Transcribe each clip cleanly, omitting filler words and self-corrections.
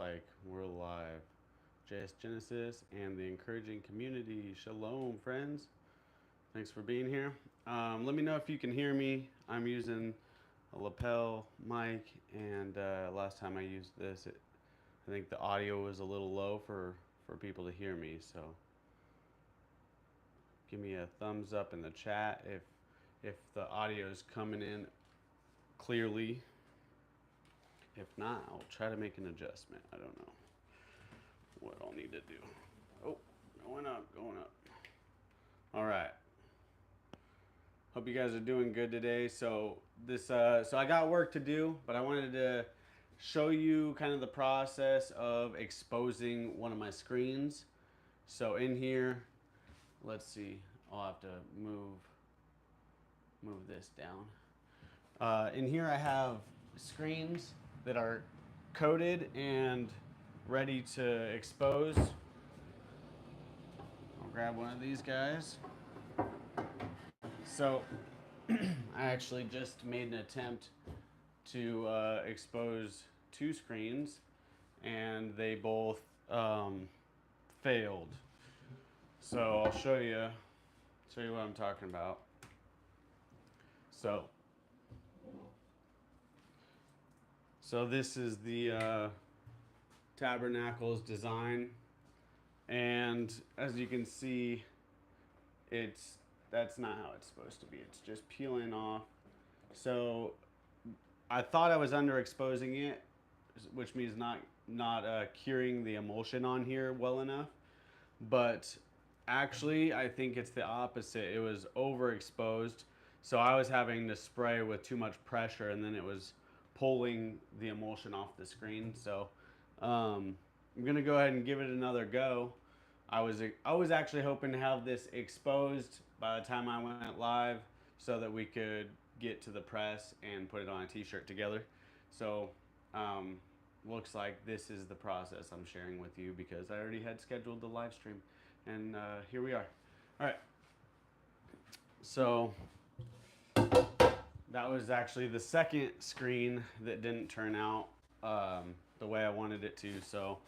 like we're live. JS Genesis and the encouraging community. Shalom, friends. Thanks for being here. Let me know if you can hear me. I'm using a lapel mic, and last time I used this, I think the audio was a little low for people to hear me. So give me a thumbs up in the chat if the audio is coming in clearly. If not, I'll try to make an adjustment. I don't know what I'll need to do. Oh, going up, going up. All right. Hope you guys are doing good today. So I got work to do, but I wanted to show you kind of the process of exposing one of my screens. So in here, let's see. I'll have to move this down. In here, I have screens that are coated and ready to expose. I'll grab one of these guys. So I actually just made an attempt to expose two screens, and they both failed. So I'll show you what I'm talking about. So this is the Tabernacles design, and as you can see, that's not how it's supposed to be. It's just peeling off. So I thought I was underexposing it, which means not curing the emulsion on here well enough. But actually, I think it's the opposite. It was overexposed, so I was having to spray with too much pressure, and then it was pulling the emulsion off the screen. So I'm gonna go ahead and give it another go. I was actually hoping to have this exposed by the time I went live, so that we could get to the press and put it on a t-shirt together. So looks like this is the process I'm sharing with you, because I already had scheduled the live stream, and here we are. All right, so that was actually the second screen that didn't turn out the way I wanted it to. So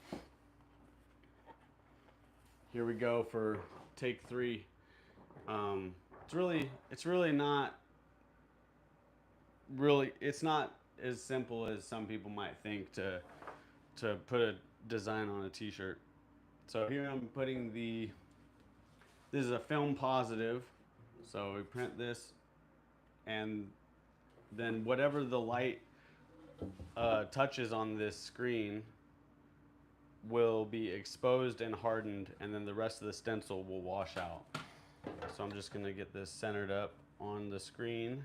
here we go for take 3. It's really not as simple as some people might think to put a design on a t-shirt. So here I'm putting this is a film positive. So we print this, and then whatever the light touches on this screen will be exposed and hardened, and then the rest of the stencil will wash out. So I'm just gonna get this centered up on the screen.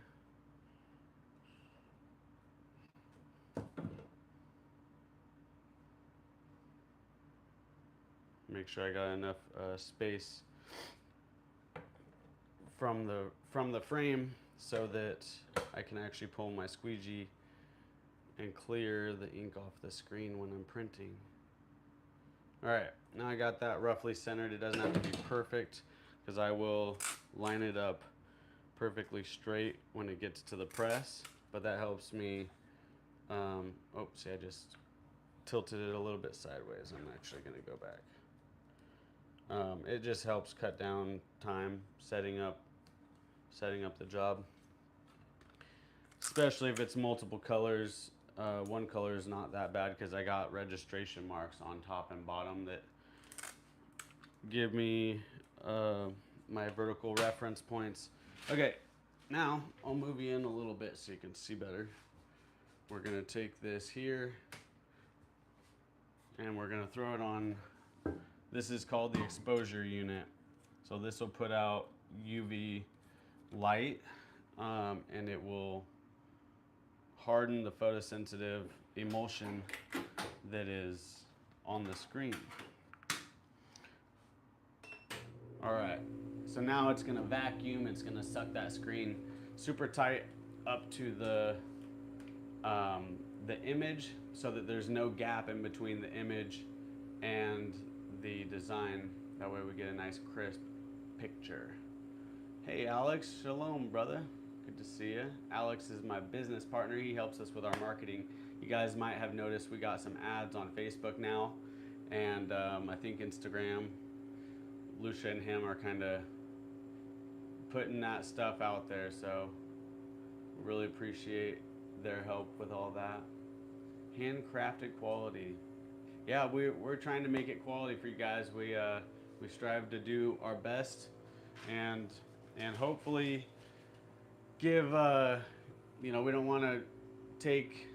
Make sure I got enough space from the frame so that I can actually pull my squeegee and clear the ink off the screen when I'm printing. All right, now I got that roughly centered. It doesn't have to be perfect, because I will line it up perfectly straight when it gets to the press, but that helps me. Oh, see, I just tilted it a little bit sideways. I'm actually gonna go back. It just helps cut down time setting up the job, especially if it's multiple colors. One color is not that bad, because I got registration marks on top and bottom that give me my vertical reference points. Okay, now I'll move you in a little bit so you can see better. We're gonna take this here, and we're gonna throw it on. This is called the exposure unit. So this will put out UV light, and it will harden the photosensitive emulsion that is on the screen. All right, so now it's gonna vacuum. It's gonna suck that screen super tight up to the image, so that there's no gap in between the image and the design. That way we get a nice crisp picture. Hey Alex, shalom brother. Good to see you. Alex is my business partner. He helps us with our marketing. You guys might have noticed we got some ads on Facebook now, and I think Instagram. Lucia and him are kind of putting that stuff out there, so really appreciate their help with all that. Handcrafted quality. Yeah, we're trying to make it quality for you guys. We strive to do our best, and hopefully give we don't want to take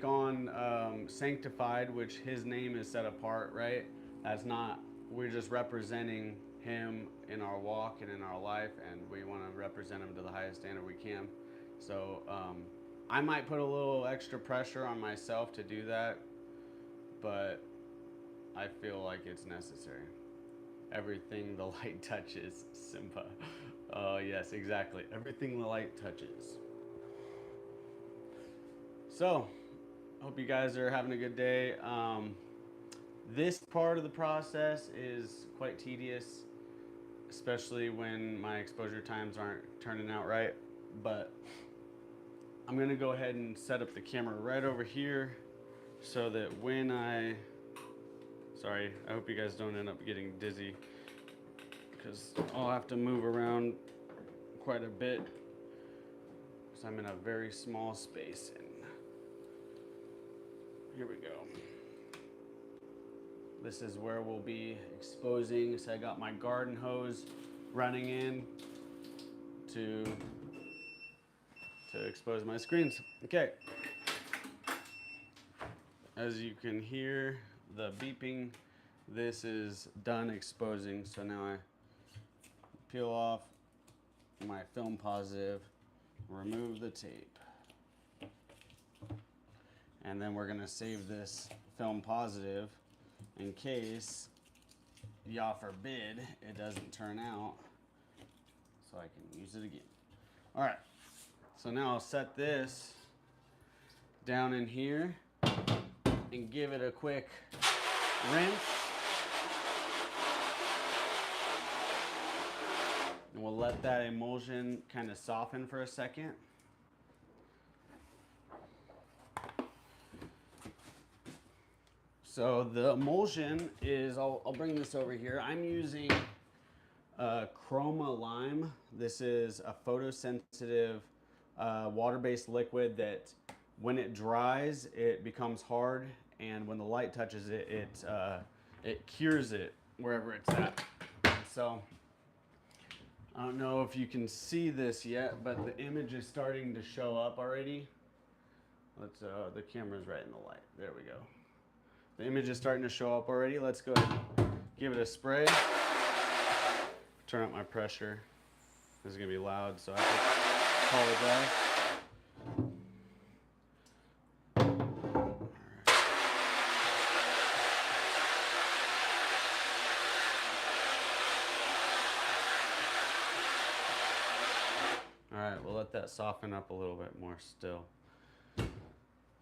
on Sanctified, which his name is set apart, right? That's not, we're just representing him in our walk and in our life, and we want to represent him to the highest standard we can. So I might put a little extra pressure on myself to do that, but I feel like it's necessary. Everything the light touches, Simba. Oh yes, exactly. Everything the light touches. So, hope you guys are having a good day. This part of the process is quite tedious, especially when my exposure times aren't turning out right. But I'm gonna go ahead and set up the camera right over here so that when sorry, I hope you guys don't end up getting dizzy, because I'll have to move around quite a bit because I'm in a very small space. And here we go. This is where we'll be exposing. So I got my garden hose running in to expose my screens. Okay. As you can hear the beeping, this is done exposing. So now I peel off my film positive, remove the tape, and then we're gonna save this film positive in case, Yah forbid, it doesn't turn out, so I can use it again. All right, so now I'll set this down in here and give it a quick rinse. And we'll let that emulsion kind of soften for a second. So the emulsion is, I'll bring this over here. I'm using Chroma Lime. This is a photosensitive water-based liquid that when it dries, it becomes hard, and when the light touches it, it cures it wherever it's at. So I don't know if you can see this yet, but the image is starting to show up already. Let's the camera's right in the light. There we go. The image is starting to show up already. Let's go ahead and give it a spray. Turn up my pressure. This is gonna be loud, so I apologize. All right, we'll let that soften up a little bit more still.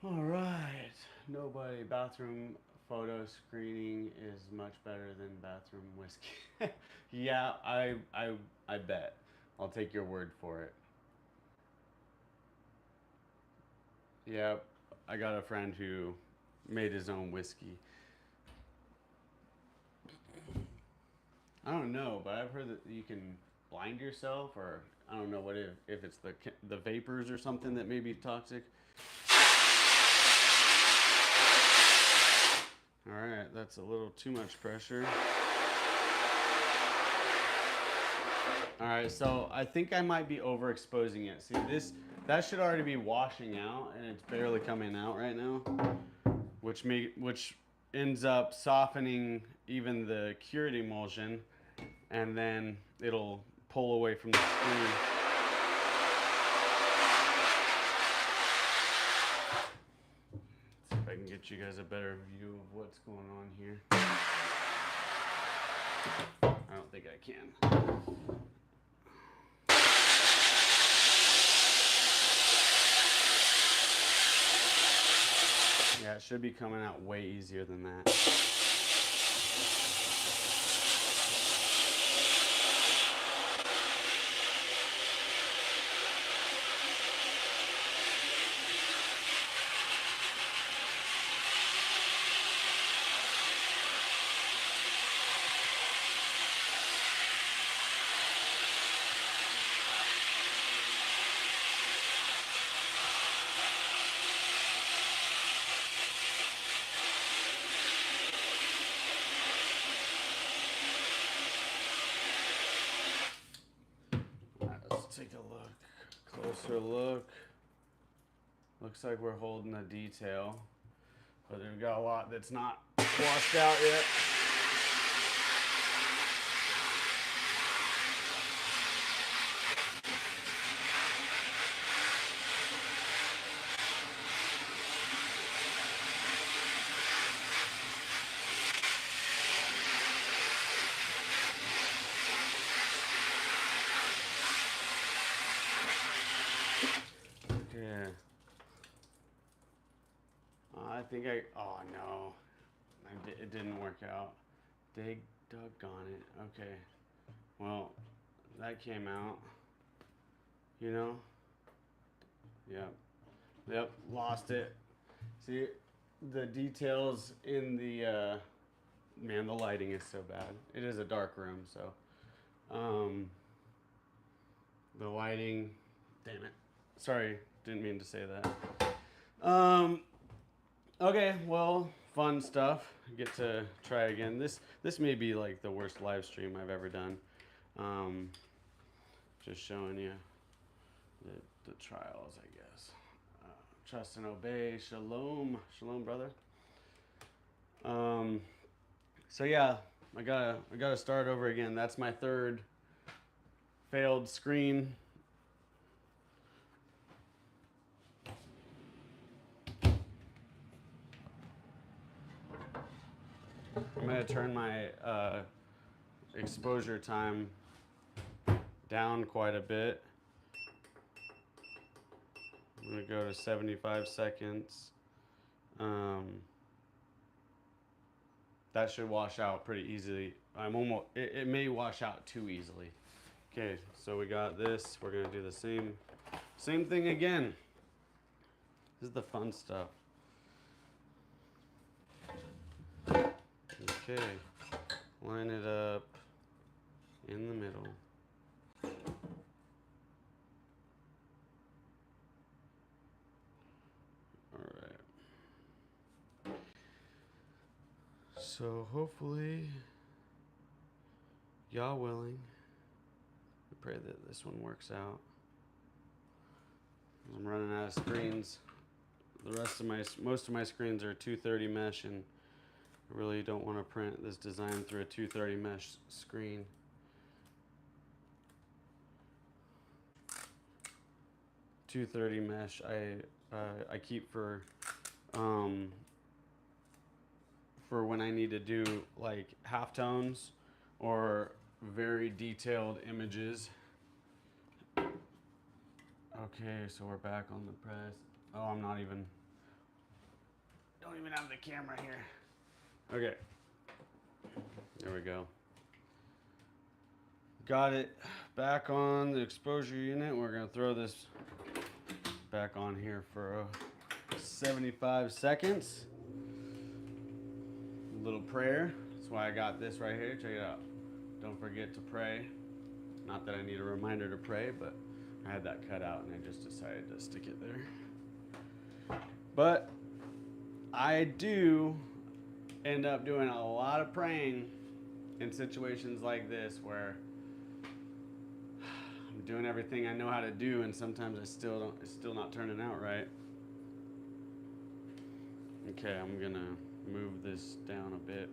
All right, nobody. Bathroom photo screening is much better than bathroom whiskey. Yeah, I bet. I'll take your word for it. Yeah, I got a friend who made his own whiskey. I don't know, but I've heard that you can blind yourself, or I don't know what if it's the vapors or something that may be toxic. All right, that's a little too much pressure. All right, so I think I might be overexposing it. See, that should already be washing out, and it's barely coming out right now, which ends up softening even the cured emulsion, and then it'll pull away from the screen. See if I can get you guys a better view of what's going on here. I don't think I can. Yeah, it should be coming out way easier than that. closer look. Looks like we're holding a detail, but we've got a lot that's not washed out yet. Okay. I think oh no, it didn't work out. Doggone it. Okay. Well, that came out. You know? Yep. Yep, lost it. See, the details in the, man, the lighting is so bad. It is a dark room, so. The lighting, damn it. Sorry, didn't mean to say that. Okay, well, fun stuff. Get to try again. This may be like the worst live stream I've ever done. Just showing you the trials, I guess. Trust and obey. Shalom, shalom, brother. So yeah, I gotta start over again. That's my third failed screen. I'm gonna turn my exposure time down quite a bit. I'm gonna go to 75 seconds. That should wash out pretty easily. It may wash out too easily. Okay, so we got this. We're gonna do the same thing again. This is the fun stuff. Okay, line it up in the middle. All right. So hopefully, y'all willing. I pray that this one works out. I'm running out of screens. Most of my screens are 230 mesh, and I really don't want to print this design through a 230 mesh screen. .230 mesh I keep for when I need to do like halftones or very detailed images. Okay, so we're back on the press. Oh, don't even have the camera here. Okay, there we go. Got it back on the exposure unit. We're gonna throw this back on here for 75 seconds. A little prayer. That's why I got this right here. Check it out. Don't forget to pray. Not that I need a reminder to pray, but I had that cut out and I just decided to stick it there. But I do end up doing a lot of praying in situations like this where I'm doing everything I know how to do, and sometimes it's still not turning out right. Okay, I'm gonna move this down a bit.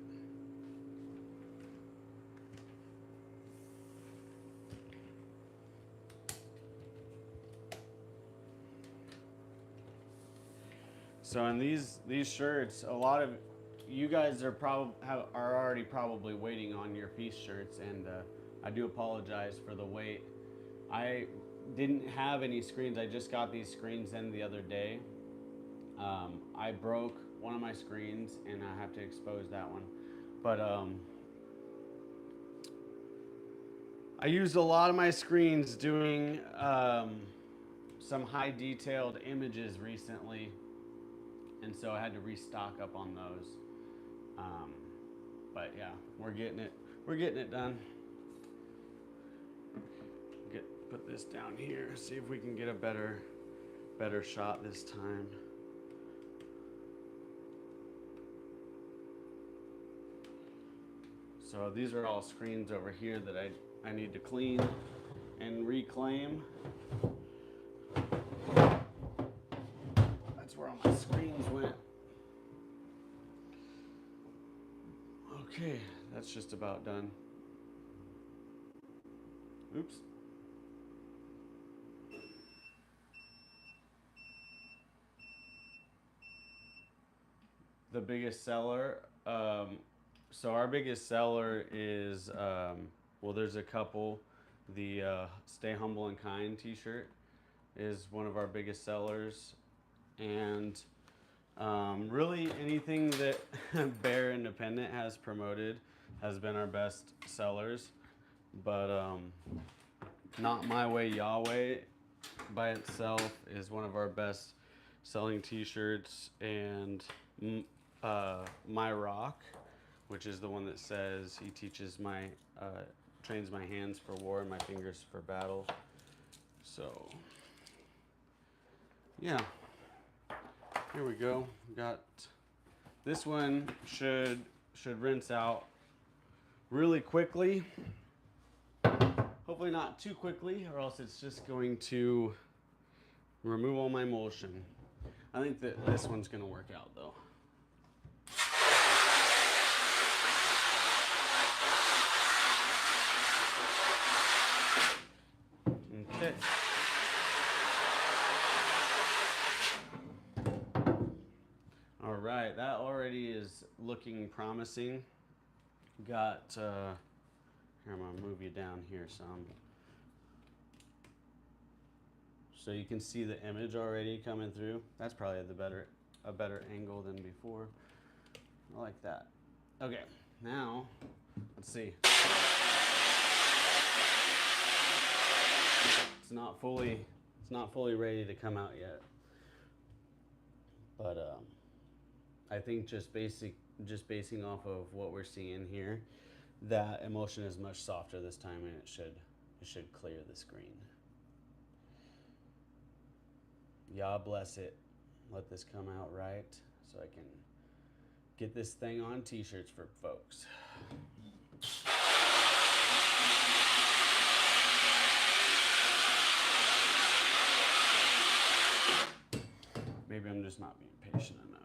So in these shirts, a lot of you guys are already probably waiting on your piece shirts, and I do apologize for the wait. I didn't have any screens. I just got these screens in the other day. I broke one of my screens, and I have to expose that one. But I used a lot of my screens doing some high detailed images recently, and so I had to restock up on those. But yeah, we're getting it done. Put this down here, see if we can get a better shot this time. So these are all screens over here that I need to clean and reclaim. screens went. Okay, that's just about done. Oops. The biggest seller. So our biggest seller is, well, there's a couple. The Stay Humble and Kind t-shirt is one of our biggest sellers. And really anything that Bear Independent has promoted has been our best sellers. But Not My Way Yahweh by itself is one of our best selling t-shirts. And My Rock, which is the one that says he teaches my trains my hands for war and my fingers for battle. So yeah, here we go. Got this one should rinse out really quickly. Hopefully not too quickly, or else it's just going to remove all my emulsion. I think that this one's gonna work out though. Okay. All right, that already is looking promising. Got, here, I'm gonna move you down here some. So you can see the image already coming through. That's probably a better angle than before. I like that. Okay, now, let's see. It's not fully ready to come out yet. But I think just basing off of what we're seeing here, that emulsion is much softer this time, and it should clear the screen. Yah bless it. Let this come out right so I can get this thing on t-shirts for folks. Maybe I'm just not being patient enough.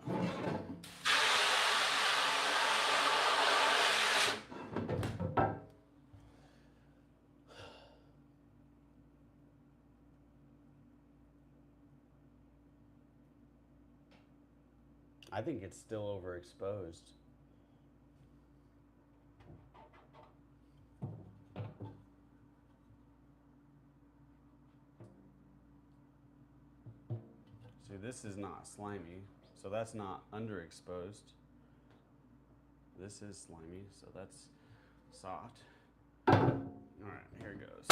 I think it's still overexposed. See, this is not slimy, so that's not underexposed. This is slimy, so that's soft. All right, here it goes.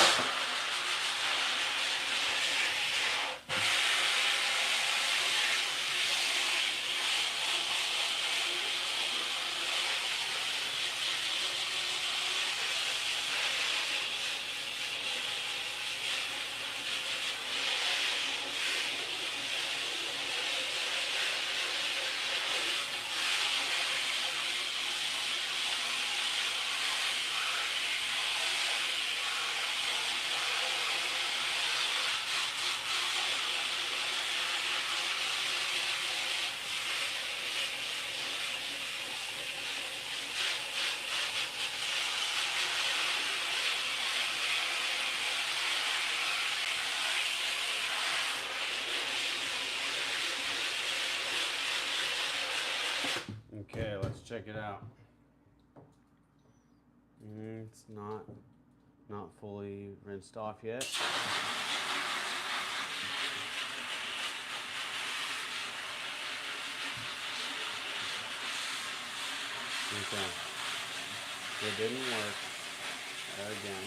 Okay, let's check it out. It's not fully rinsed off yet. Okay. It didn't work. Again.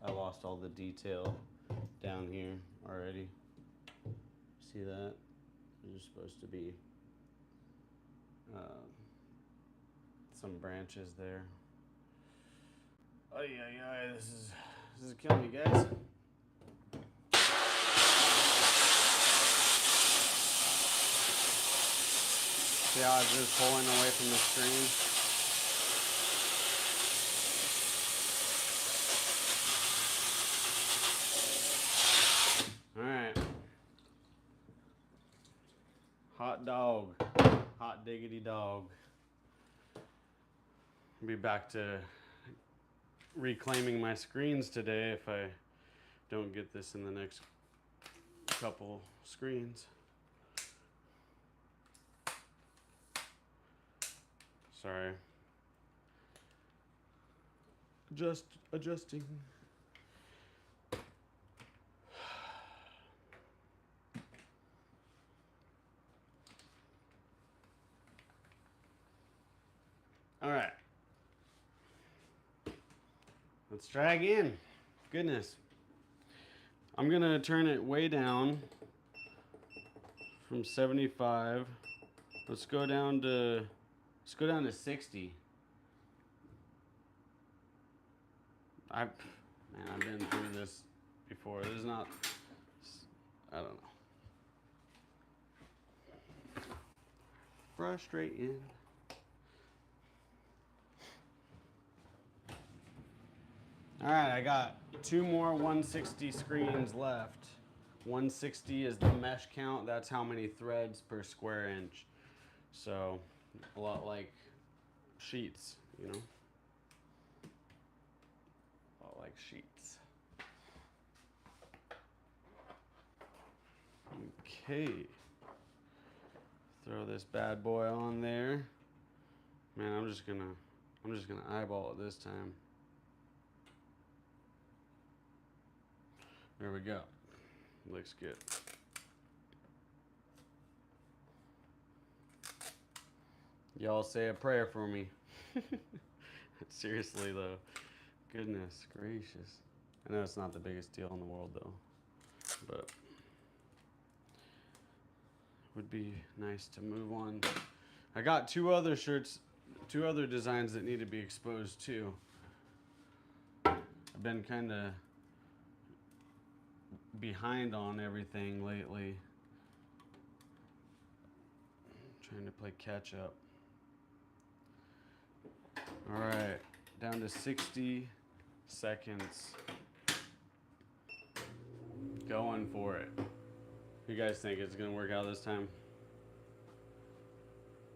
I lost all the detail down here already. See that? There's supposed to be some branches there. Ay, this is killing me, guys. See how it's just pulling away from the screen? All right. Hot dog. Hot diggity dog. I'll be back to reclaiming my screens today if I don't get this in the next couple screens. Sorry. Just adjusting. All right. Let's try again. Goodness. I'm gonna turn it way down from 75. Let's go down to 60. I've been through this before. This is not, I don't know. Frustrating. All right, I got 2 more 160 screens left. 160 is the mesh count. That's how many threads per square inch. So a lot like sheets, you know? A lot like sheets. Okay. Throw this bad boy on there. Man, I'm just gonna eyeball it this time. There we go. Looks good. Y'all say a prayer for me. Seriously though. Goodness gracious. I know it's not the biggest deal in the world though. But it would be nice to move on. I got 2 other shirts, 2 other designs that need to be exposed too. I've been kind of behind on everything lately. Trying to play catch up. All right, down to 60 seconds. Going for it. You guys think it's gonna work out this time?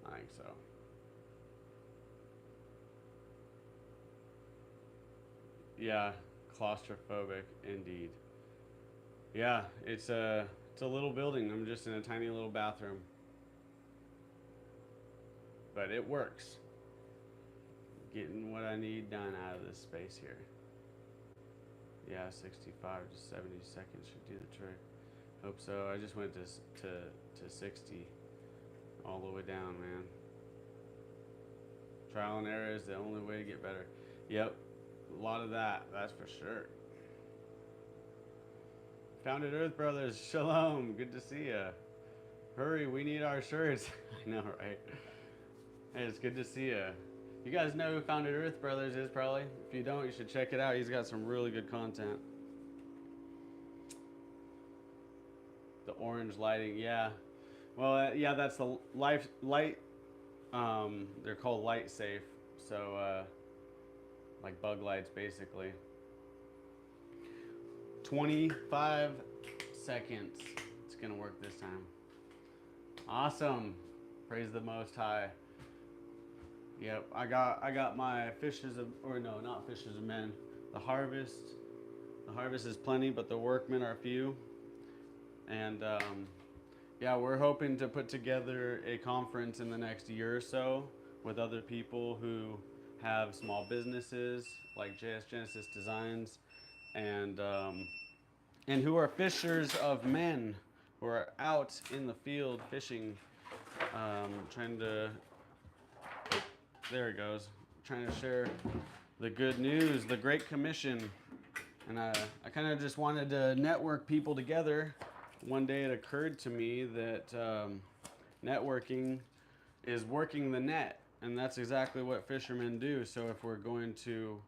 I think so. Yeah, claustrophobic indeed. Yeah, it's a little building. I'm just in a tiny little bathroom. But it works. Getting what I need done out of this space here. Yeah, 65 to 70 seconds should do the trick. Hope so. I just went to 60 all the way down, man. Trial and error is the only way to get better. Yep, a lot of that's for sure. Founded Earth Brothers, shalom, good to see ya. Hurry, we need our shirts. I know, right? Hey, it's good to see ya. You guys know who Founded Earth Brothers is probably. If you don't, you should check it out. He's got some really good content. The orange lighting, yeah. Well, yeah, that's the light. They're called light safe. So, like bug lights, basically. 25 seconds. It's gonna work this time. Awesome. Praise the Most High. Yep, I got my fishes of, or no, not fishes of men. The harvest. The harvest is plenty, but the workmen are few. And yeah, we're hoping to put together a conference in the next year or so with other people who have small businesses like JS Genesis Designs, and who are fishers of men, who are out in the field fishing, trying to. There it goes. Trying to share the good news, the Great Commission. And I kind of just wanted to network people together. One day it occurred to me that networking is working the net. And that's exactly what fishermen do. So if we're going to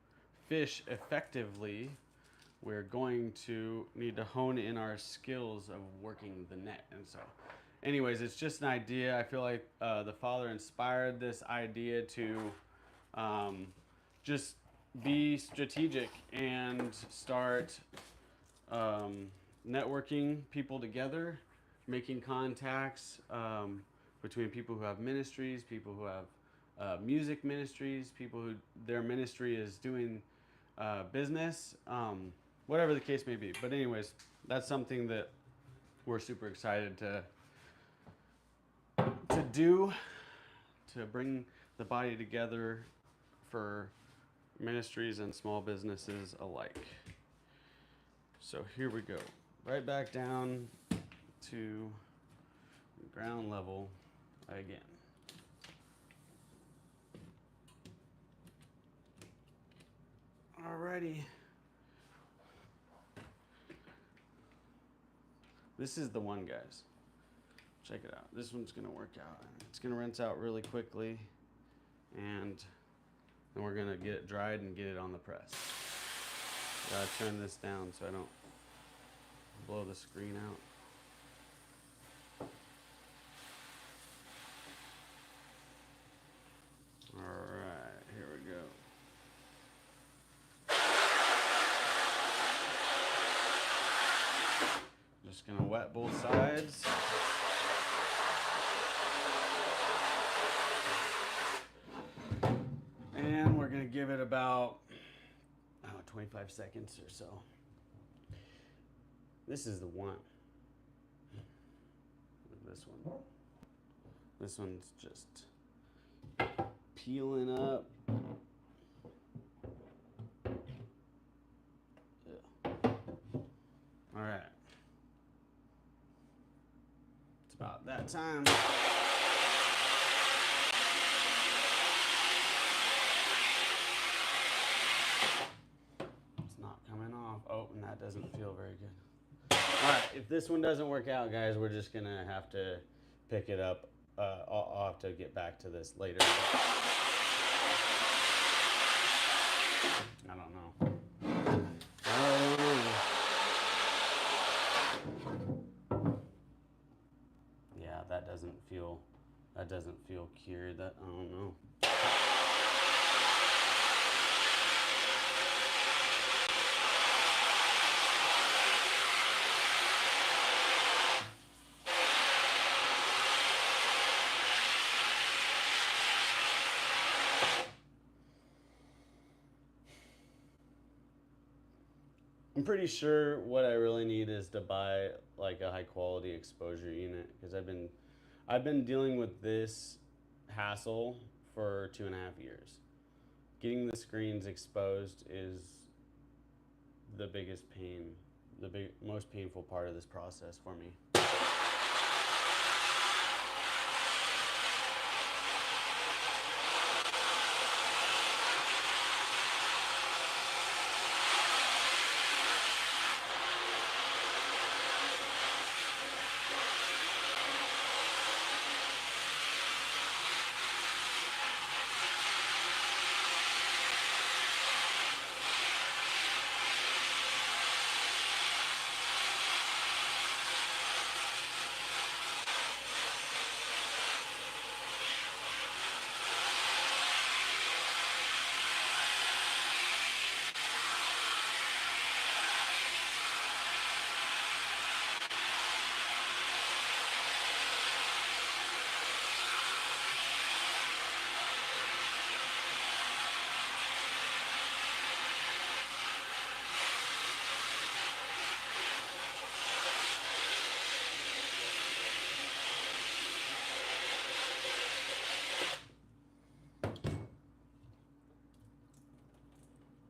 fish effectively, we're going to need to hone in our skills of working the net. And so anyways, it's just an idea. I feel like the Father inspired this idea to just be strategic and start networking people together, making contacts between people who have ministries, people who have music ministries, people who their ministry is doing business, whatever the case may be. But anyways, that's something that we're super excited to do, to bring the body together for ministries and small businesses alike. So here we go, right back down to ground level again. Alrighty. This is the one, guys. Check it out. This one's gonna work out. It's gonna rinse out really quickly, and then we're gonna get it dried and get it on the press. Gotta turn this down so I don't blow the screen out. Alright, here we go. Just gonna wet both sides. And we're gonna give it about 25 seconds or so. This is the one. This one. This one's just peeling up. All right. It's about that time. It's not coming off. Oh, and that doesn't feel very good. All right, if this one doesn't work out, guys, we're just gonna have to pick it up. I'll have to get back to this later. I don't know. Yeah, that doesn't feel cured. That I don't know. I'm pretty sure what I really need is to buy like a high quality exposure unit, because I've been dealing with this hassle for 2.5 years. Getting the screens exposed is the biggest pain, most painful part of this process for me.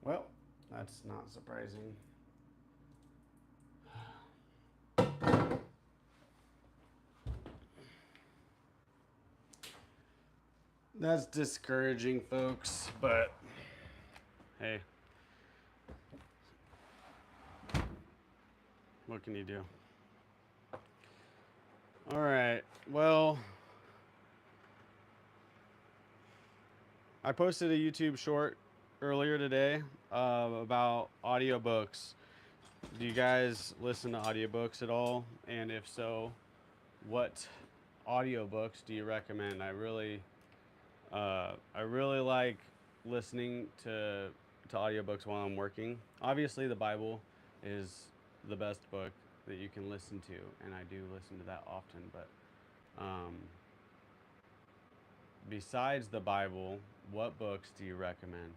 Well, that's not surprising. That's discouraging, folks, but hey, what can you do? All right, well, I posted a YouTube short earlier today about audiobooks. Do you guys listen to audiobooks at all? And if so, what audiobooks do you recommend? I really like listening to audiobooks while I'm working. Obviously, the Bible is the best book that you can listen to, and I do listen to that often. But um, besides the Bible, what books do you recommend?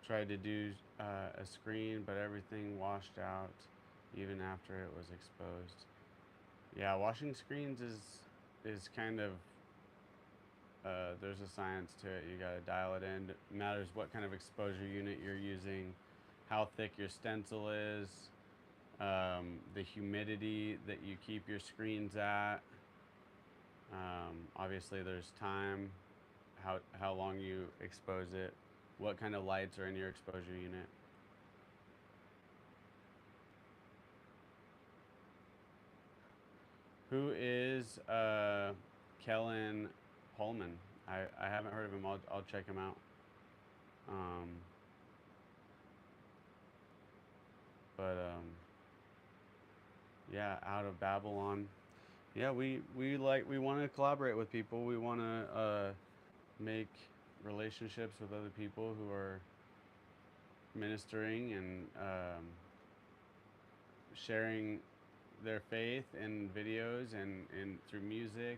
Tried to do a screen, but everything washed out even after it was exposed. Yeah, washing screens is kind of there's a science to it. You gotta dial it in. It matters what kind of exposure unit you're using, how thick your stencil is, the humidity that you keep your screens at. Obviously, there's time, how long you expose it, what kind of lights are in your exposure unit. Who is Kellen Pullman? I haven't heard of him. I'll check him out. Um, but yeah, out of Babylon. Yeah, we want to collaborate with people. We want to make relationships with other people who are ministering and sharing their faith in videos and through music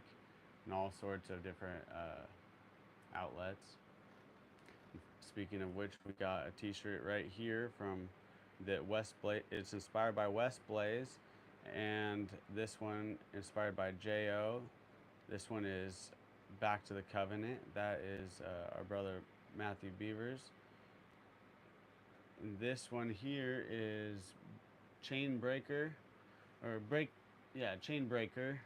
and all sorts of different outlets. Speaking of which, we got a T-shirt right here from the West Blaze. It's inspired by West Blaze, and this one inspired by Jo. This one is Back to the Covenant. That is our brother Matthew Beavers. And this one here is Chain Breaker, or break, yeah, Chain Breaker.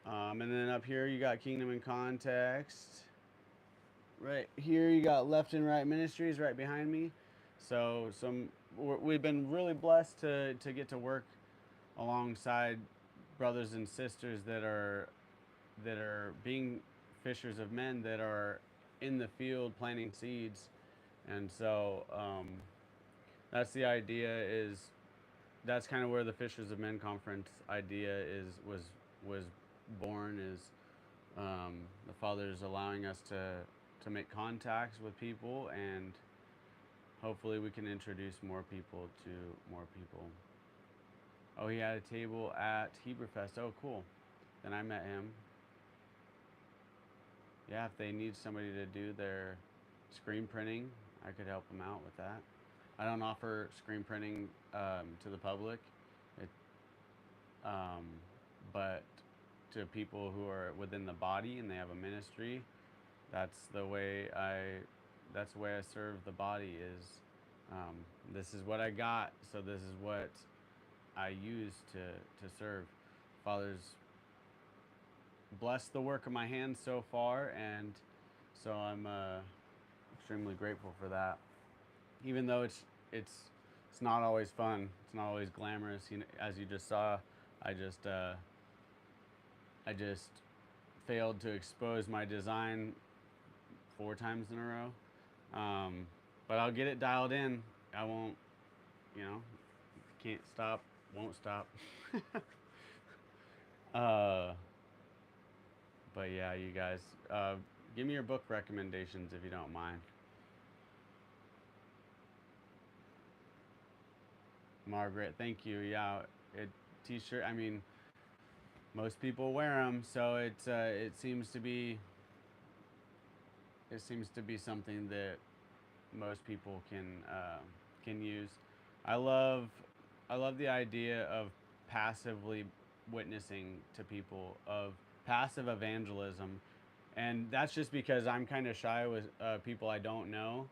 And then up here you got Kingdom in Context. Right here you got Left and Right Ministries right behind me. So we've been really blessed to get to work alongside brothers and sisters that are being fishers of men, that are in the field planting seeds. And so that's the idea. Is that's kind of where the Fishers of Men conference idea was born. Is the Father is allowing us to make contacts with people, and hopefully we can introduce more people to more people. Oh, he had a table at Heberfest. Oh, cool. Then I met him. Yeah, if they need somebody to do their screen printing, I could help them out with that. I don't offer screen printing to the public, it, um, but to people who are within the body and they have a ministry, that's the way I that's the way I serve the body. Is um, this is what I got, so this is what I use to serve. Father's blessed the work of my hands so far, and so I'm extremely grateful for that. Even though it's not always fun, it's not always glamorous. You know, as you just saw, I just uh, I just failed to expose my design 4 times in a row. But I'll get it dialed in. I won't, you know, can't stop, won't stop. uh, but yeah, you guys, give me your book recommendations if you don't mind. Margaret, thank you. Yeah, it t-shirt. I mean, most people wear them, so it seems to be something that most people can use. I love I love the idea of passively witnessing to people, of passive evangelism, and that's just because I'm kind of shy with people I don't know.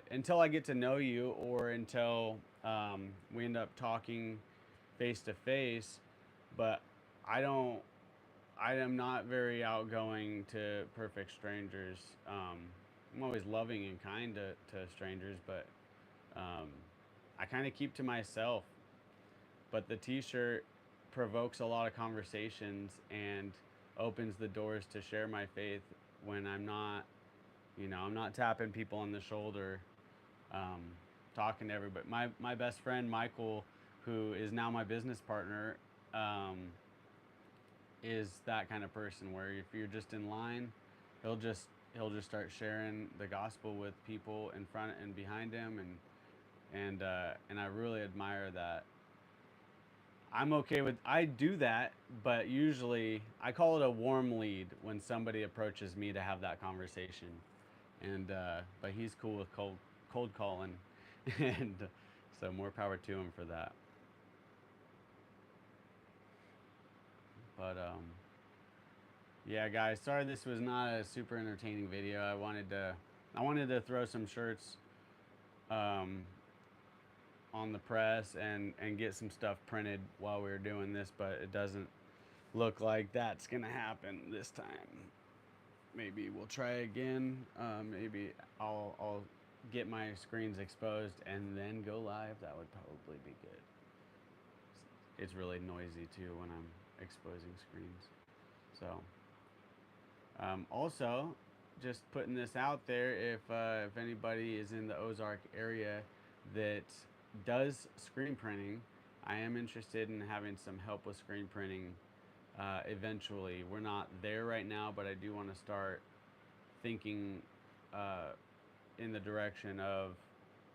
Until I get to know you, or until we end up talking face to face. But I don't. I am not very outgoing to perfect strangers. I'm always loving and kind to strangers, but um, I kind of keep to myself. But the T-shirt provokes a lot of conversations and opens the doors to share my faith when I'm not, I'm not tapping people on the shoulder. Um, talking to everybody. My best friend Michael, who is now my business partner, um, is that kind of person where if you're just in line, he'll just start sharing the gospel with people in front and behind him, and I really admire that. I'm okay with I do that, but usually I call it a warm lead when somebody approaches me to have that conversation, and but he's cool with cold calling, and so more power to him for that. But yeah, guys, sorry this was not a super entertaining video. I wanted to throw some shirts um, on the press and get some stuff printed while we were doing this, but it doesn't look like that's gonna happen this time. Maybe we'll try again. Maybe I'll get my screens exposed and then go live. That would probably be good. It's really noisy too when I'm exposing screens. So also, just putting this out there, if anybody is in the Ozark area that does screen printing, I am interested in having some help with screen printing eventually. We're not there right now, but I do want to start thinking uh, in the direction of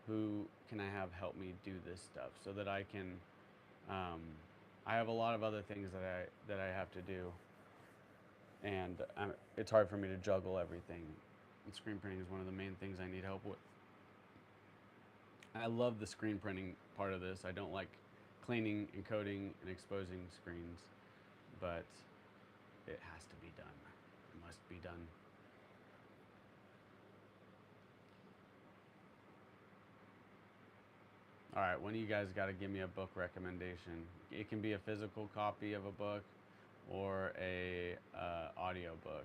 who can I have help me do this stuff so that I can. Um, I have a lot of other things that I have to do, and it's hard for me to juggle everything. And screen printing is one of the main things I need help with. I love the screen printing part of this. I don't like cleaning, encoding, and exposing screens, but it has to be done. It must be done. All right, one of you guys got to give me a book recommendation. It can be a physical copy of a book or a audio book.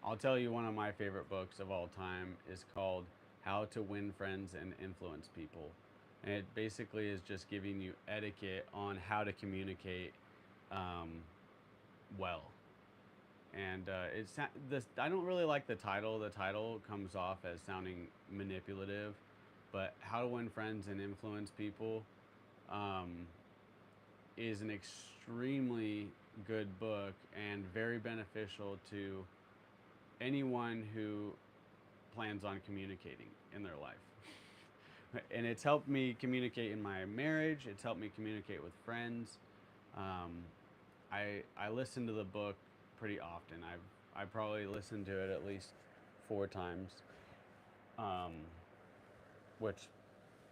I'll tell you one of my favorite books of all time is called How to Win Friends and Influence People. And it basically is just giving you etiquette on how to communicate um, well. And I don't really like the title. The title comes off as sounding manipulative, but How to Win Friends and Influence People um, is an extremely good book and very beneficial to anyone who plans on communicating in their life. And it's helped me communicate in my marriage. It's helped me communicate with friends. Um, I listen to the book pretty often. I probably listened to it at least 4 times, um, which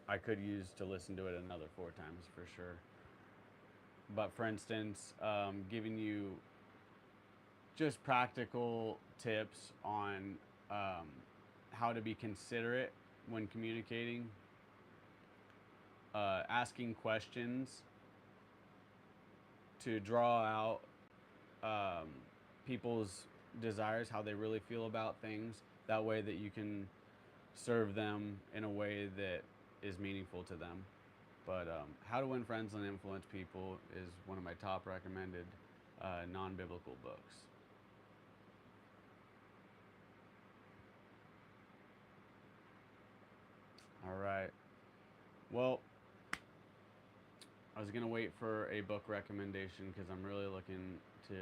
I could use to listen to it another 4 times for sure. But for instance, giving you just practical tips on how to be considerate when communicating, asking questions to draw out um, people's desires, how they really feel about things. That way, that you can serve them in a way that is meaningful to them. But How to Win Friends and Influence People is one of my top recommended non-biblical books. All right. Well, I was gonna wait for a book recommendation because I'm really looking to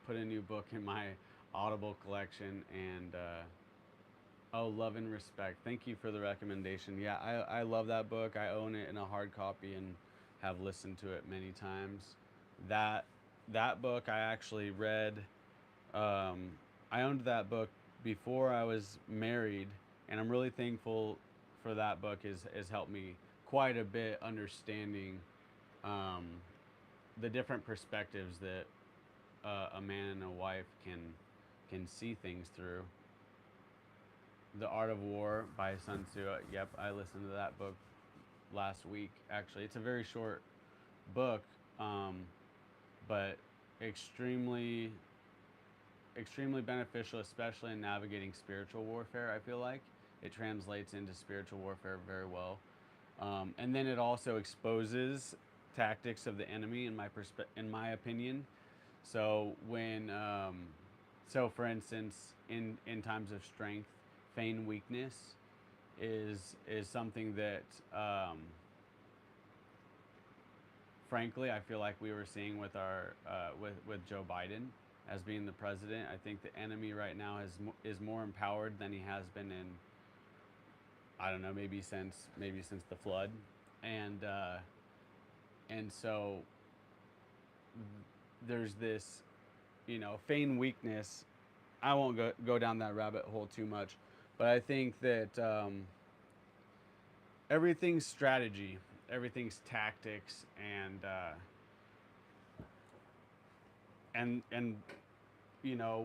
put a new book in my Audible collection. And oh, Love and Respect. Thank you for the recommendation. Yeah, I love that book. I own it in a hard copy and have listened to it many times. That that book I actually read. Um, I owned that book before I was married, and I'm really thankful for that book. Has helped me quite a bit understanding um, the different perspectives that a man and a wife can see things through. The Art of War by Sun Tzu. Yep, I listened to that book last week. Actually, it's a very short book, um, but extremely extremely beneficial, especially in navigating spiritual warfare. I feel like it translates into spiritual warfare very well, and then it also exposes tactics of the enemy in my opinion. So so for instance, in times of strength, feign weakness, is something that, frankly, I feel like we were seeing with our with Joe Biden as being the president. I think the enemy right now is more empowered than he has been in, I don't know, maybe since the flood, and so there's this, feigned weakness. I won't go down that rabbit hole too much, but I think that, everything's strategy, everything's tactics, and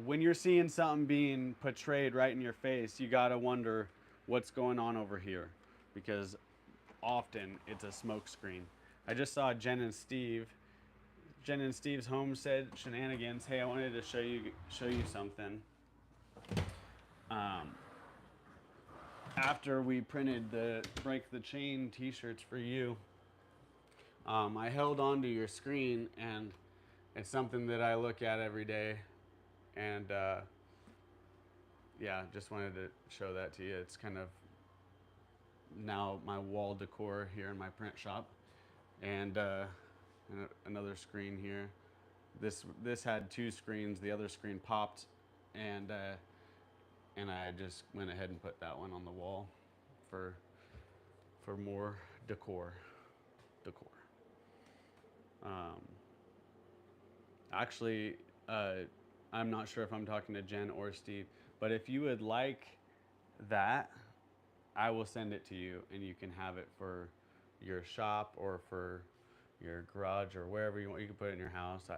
when you're seeing something being portrayed right in your face, you gotta wonder what's going on over here, because often it's a smokescreen. I just saw Jen and Steve's Homestead Shenanigans. Hey, I wanted to show you something. Um, After we printed the Break the Chain T-shirts for you, I held onto your screen, and it's something that I look at every day, and yeah, just wanted to show that to you. It's kind of now my wall decor here in my print shop, and another screen here. This had two screens. The other screen popped, and I just went ahead and put that one on the wall for more decor. Um, Actually, I'm not sure if I'm talking to Jen or Steve, but if you would like that, I will send it to you, and you can have it for your shop or for your garage or wherever you want. You can put it in your house,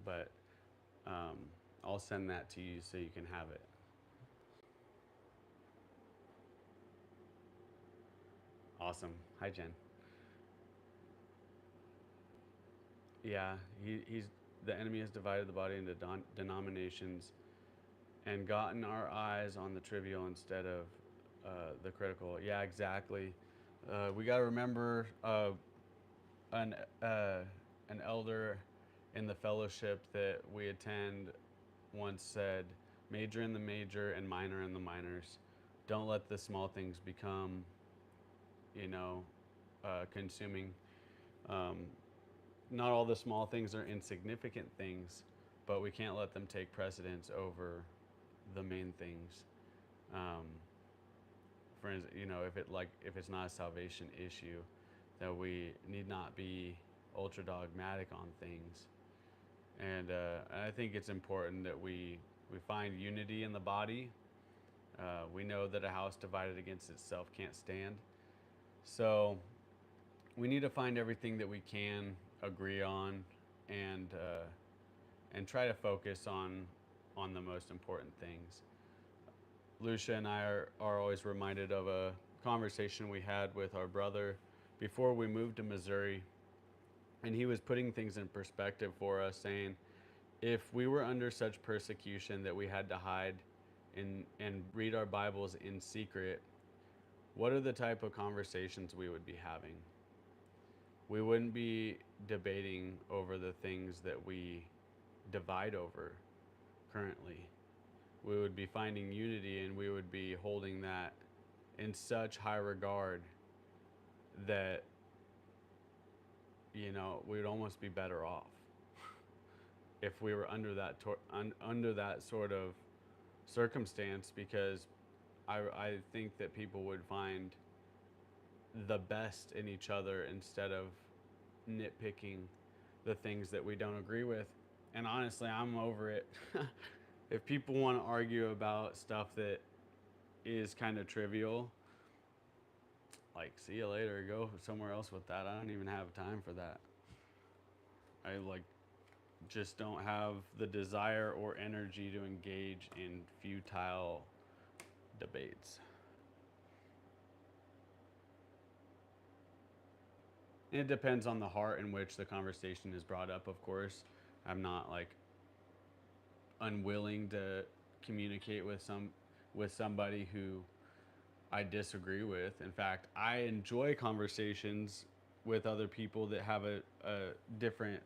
but um, I'll send that to you so you can have it. Awesome. Hi, Jen. Yeah, he's the enemy has divided the body into denominations and gotten our eyes on the trivial instead of the critical. Yeah, exactly. We got to remember, an uh, an elder in the fellowship that we attend once said, "Major in the major and minor in the minors. Don't let the small things become, you know, consuming." Um, Not all the small things are insignificant things, but we can't let them take precedence over the main things. Um, for instance, if it's not a salvation issue, that we need not be ultra dogmatic on things. And I think it's important that we find unity in the body. We know that a house divided against itself can't stand. So we need to find everything that we can agree on, and try to focus on the most important things. Lucia and I are always reminded of a conversation we had with our brother before we moved to Missouri, and he was putting things in perspective for us, saying, if we were under such persecution that we had to hide and read our Bibles in secret, what are the type of conversations we would be having? We wouldn't be debating over the things that we divide over currently. We would be finding unity, and we would be holding that in such high regard that, we would almost be better off if we were under that sort of circumstance, because I think that people would find the best in each other instead of nitpicking the things that we don't agree with. And honestly, I'm over it. If people want to argue about stuff that is kind of trivial, like, see you later, go somewhere else with that. I don't even have time for that. I just don't have the desire or energy to engage in futile debates. And it depends on the heart in which the conversation is brought up, of course. I'm not unwilling to communicate with somebody who I disagree with. In fact, I enjoy conversations with other people that have a different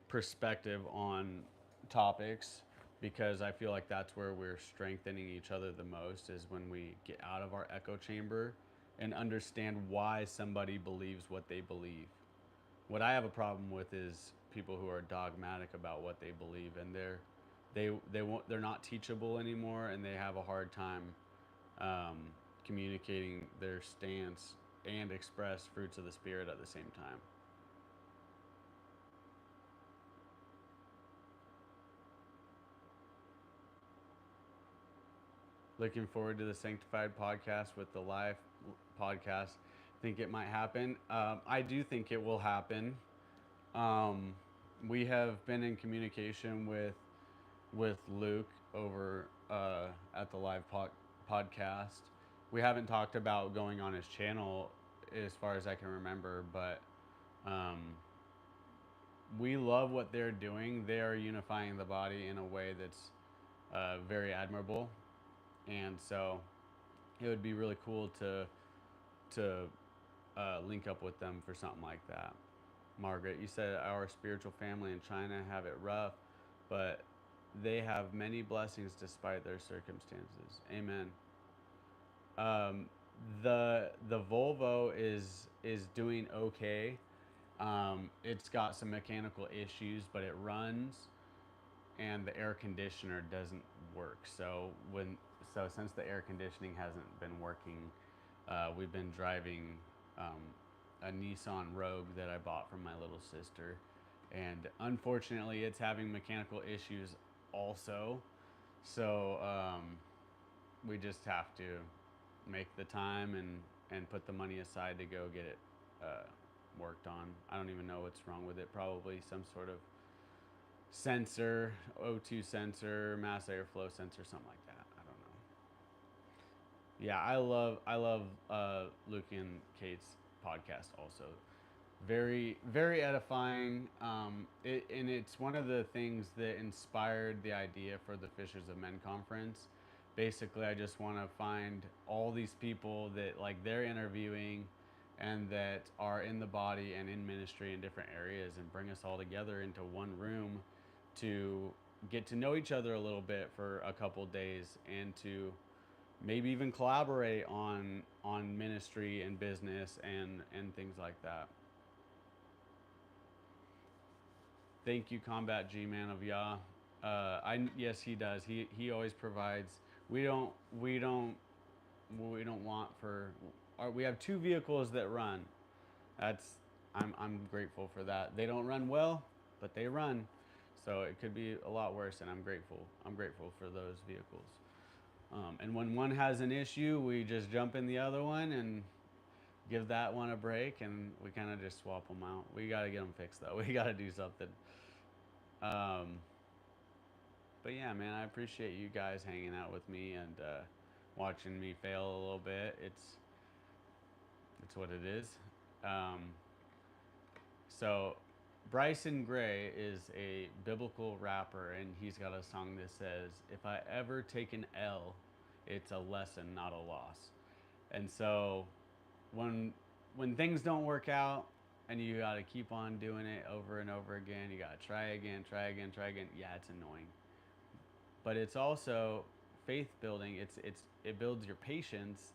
perspective on topics, because I feel like that's where we're strengthening each other the most, is when we get out of our echo chamber and understand why somebody believes what they believe. What I have a problem with is people who are dogmatic about what they believe, and they're not teachable anymore, and they have a hard time um, communicating their stance and express fruits of the spirit at the same time. Looking forward to the Sanctified podcast with the live podcast. Think it might happen. I do think it will happen. Um, we have been in communication with Luke over at the live podcast. We haven't talked about going on his channel as far as I can remember, but um, we love what they're doing. They are unifying the body in a way that's very admirable, and so it would be really cool to link up with them for something like that. Margaret, you said our spiritual family in China have it rough, but they have many blessings despite their circumstances. Amen. Um, the Volvo is doing okay. It's got some mechanical issues, but it runs, and the air conditioner doesn't work. So since the air conditioning hasn't been working, we've been driving a Nissan Rogue that I bought from my little sister, and unfortunately, it's having mechanical issues also. So we just have to make the time and put the money aside to go get it worked on. I don't even know what's wrong with it. Probably some sort of sensor, O2 sensor, mass airflow sensor, something like that. I don't know. Yeah, I love Luke and Kate's podcast also. Very very edifying. And it's one of the things that inspired the idea for the Fishers of Men conference. Basically, I just want to find all these people that like they're interviewing and that are in the body and in ministry in different areas and bring us all together into one room to get to know each other a little bit for a couple days and to maybe even collaborate on ministry and business and things like that. Thank you, Combat G Man of Yah. I yes, he does. He always provides. We don't we don't we don't want for. We have two vehicles that run. That's I'm grateful for that. They don't run well, but they run. So it could be a lot worse, and I'm grateful. I'm grateful for those vehicles. And when one has an issue, we just jump in the other one and give that one a break, and we kind of just swap them out. We got to get them fixed though. We got to do something. Um, but yeah, man, I appreciate you guys hanging out with me and watching me fail a little bit. It's what it is. Um, so Bryson Gray is a biblical rapper, and he's got a song that says, "If I ever take an L, it's a lesson, not a loss." And so when when things don't work out and you got to keep on doing it over and over again, you got to try again, try again, try again. Yeah, it's annoying, but it's also faith building. It builds your patience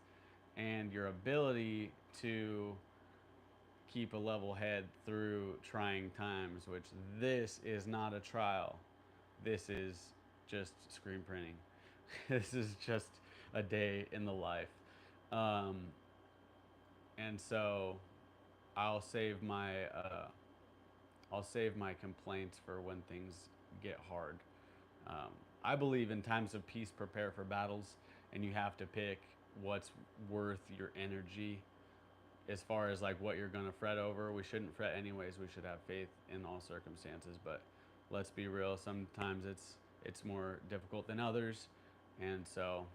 and your ability to keep a level head through trying times, which this is not a trial. This is just screen printing. This is just a day in the life. Um, and so I'll save my I'll save my complaints for when things get hard. Um, I believe in times of peace, prepare for battles, and you have to pick what's worth your energy as far as like what you're going to fret over. We shouldn't fret anyways. We should have faith in all circumstances, but let's be real, sometimes it's more difficult than others. And so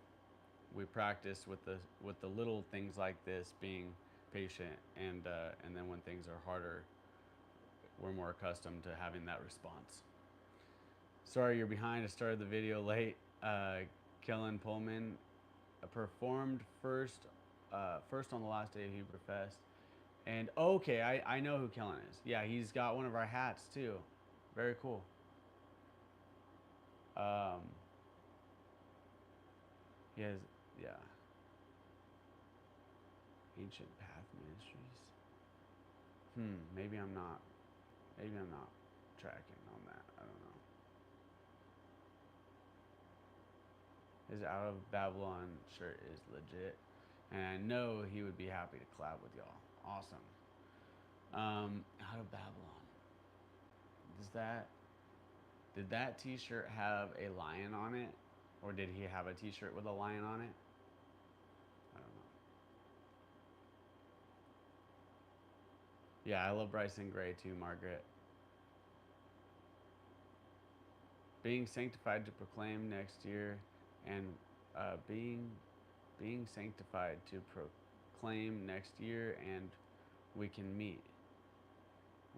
we practice with the little things like this, being patient, and then when things are harder, we're more accustomed to having that response. Sorry you're behind. I started the video late. Kellen Pullman performed first on the last day of Hebrew Fest. And okay, I know who Kellen is. Yeah, he's got one of our hats too. Very cool. Um, he has, yeah. Ancient Path Ministries. Maybe I'm not. Maybe I'm not tracking on that. I don't know. His Out of Babylon shirt is legit, and I know he would be happy to collab with y'all. Awesome. Out of Babylon. Did that T-shirt have a lion on it, or did he have a T-shirt with a lion on it? I don't know. Yeah, I love Bryson Gray too, Margaret. Being sanctified to proclaim next year, and being sanctified to proclaim next year, and we can meet.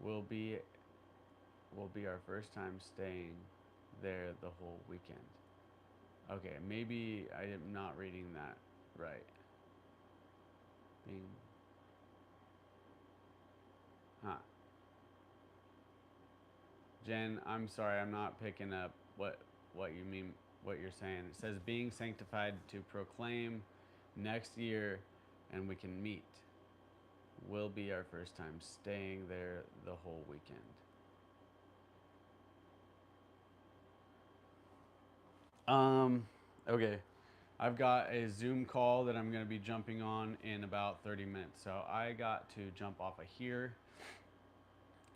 Will be our first time staying there the whole weekend. Okay, maybe I am not reading that right. Jen, I'm sorry, I'm not picking up what you mean, what you're saying. It says being sanctified to proclaim next year, and we can meet. Will be our first time staying there the whole weekend. Okay. I've got a Zoom call that I'm going to be jumping on in about 30 minutes. So I got to jump off of here.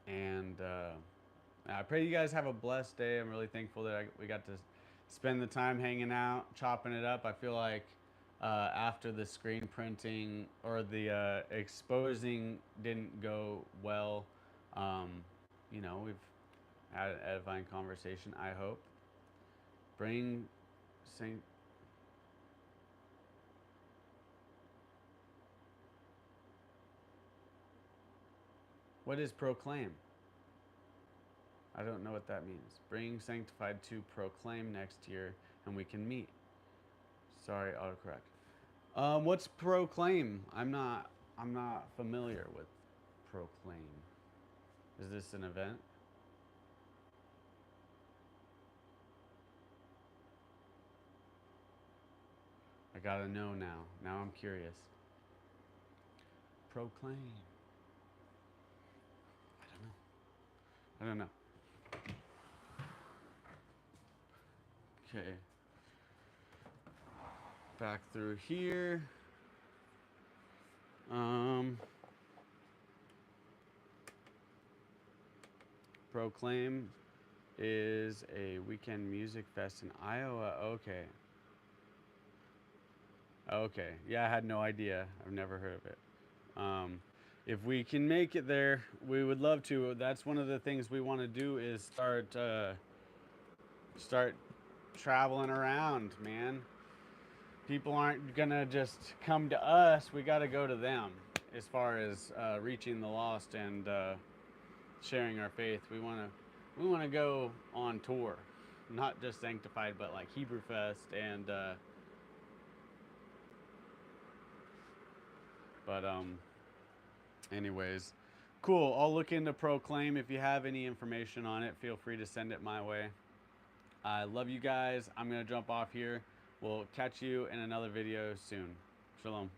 And I pray you guys have a blessed day. I'm really thankful that we got to spend the time hanging out, chopping it up. I feel like after the screen printing or the exposing didn't go well, we've had an edifying conversation, I hope. Bring Saint. What is proclaim? I don't know what that means. Bring sanctified to proclaim next year, and we can meet. Sorry, autocorrect. What's proclaim? I'm not familiar with proclaim. Is this an event? I gotta know now. Now I'm curious. Proclaim. I don't know. Okay. Back through here. Proclaim is a weekend music fest in Iowa. Okay. Okay. Yeah, I had no idea. I've never heard of it. If we can make it there, we would love to. That's one of the things we want to do is start traveling around, man. People aren't gonna just come to us. We got to go to them as far as reaching the lost and sharing our faith. We want to go on tour, not just Sanctified, but like Hebrew Fest and. Anyways, cool. I'll look into Proclaim. If you have any information on it, feel free to send it my way. I love you guys. I'm going to jump off here. We'll catch you in another video soon. Shalom.